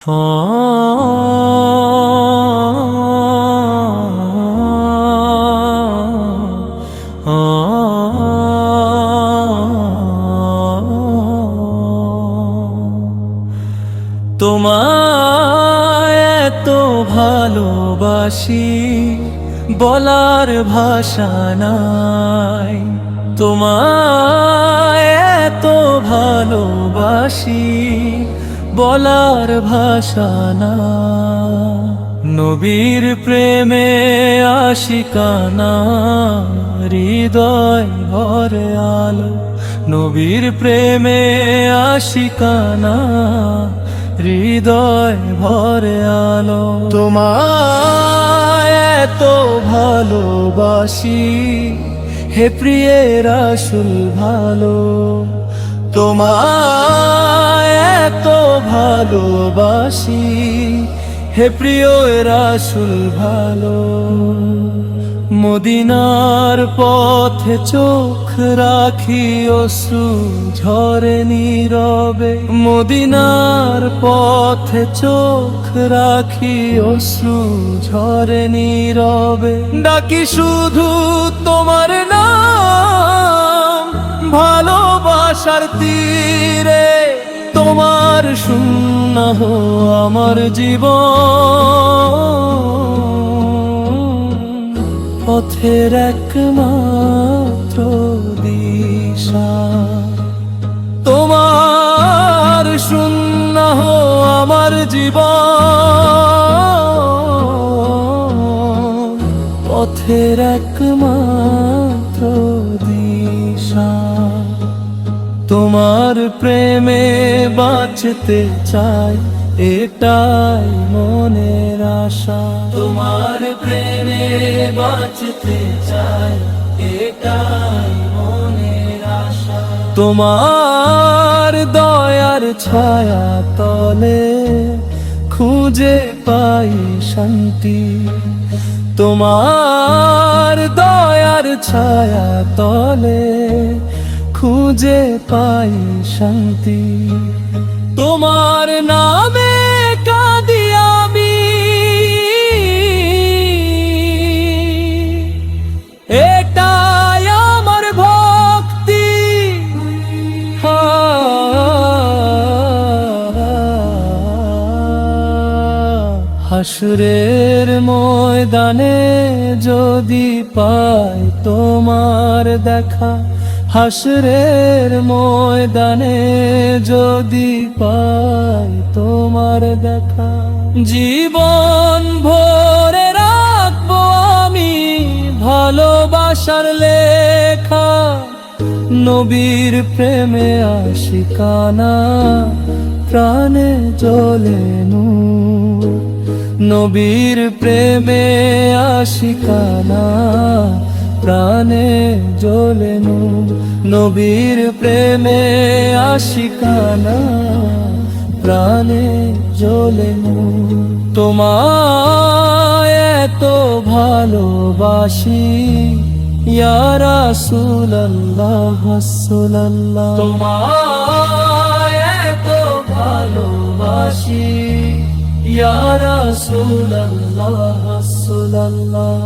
তোমায় এত ভালোবাসি বলার ভাষা নাই। তোমায় এত ভালোবাসি বলার ভাষা না। নবীর প্রেমে আশিকানা হৃদয় ভরে আলো। নবীর প্রেমে আশিকানা হৃদয় ভরে আলো। তোমায় এত ভালোবাসি হে প্রিয়ে রাসূল ভালো। তোমায় এত ভালোবাসি হে প্রিয় রাসূল ভালো। মদিনার পথে চোখ রাখি অশ্রু ঝরে নীরবে। মদিনার পথে চোখ রাখি অশ্রু ঝরে নীরবে। ডাকি শুধু তোমার নাম ভালোবাসার তীরে। তোমার সুন্নাহ আমার জীবন, পথের একমাত্র দিশা। তোমার সুন্নাহ আমার জীবন, পথের একমাত্র দিশা। তোমার প্রেমে বাঁচতে চাই এটাই মনের আশা। তোমার প্রেমে বাঁচতে চাই এটাই মনের আশা। তোমার দয়ার ছায়া তলে খুঁজে পাই শান্তি। তোমার দয়ার ছায়া তলে খুঁজে পাই শান্তি। তোমার নামে কাঁদি আমি, এটাই আমার ভক্তি। হাসরের ময়দানে যদি পাই তোমার দেখা। হাসরের ময়দানে যদি পাই তোমার দেখা। জীবন ভরে রাখবো আমি ভালোবাসার লেখা। নবীর প্রেমে আশিকানা প্রাণে জ্বলে নূর। নবীর প্রেমে আশিকানা প্রাণে জ্বলে নূর। নবীর প্রেমে আশিকানা প্রাণে জ্বলে নূর। তোমায় এত ভালোবাসি ইয়া রাসূলুল্লাহ রাসূলুল্লাহ। তোমায় এত ভালোবাসি ইয়া রাসূলুল্লাহ রাসূলুল্লাহ।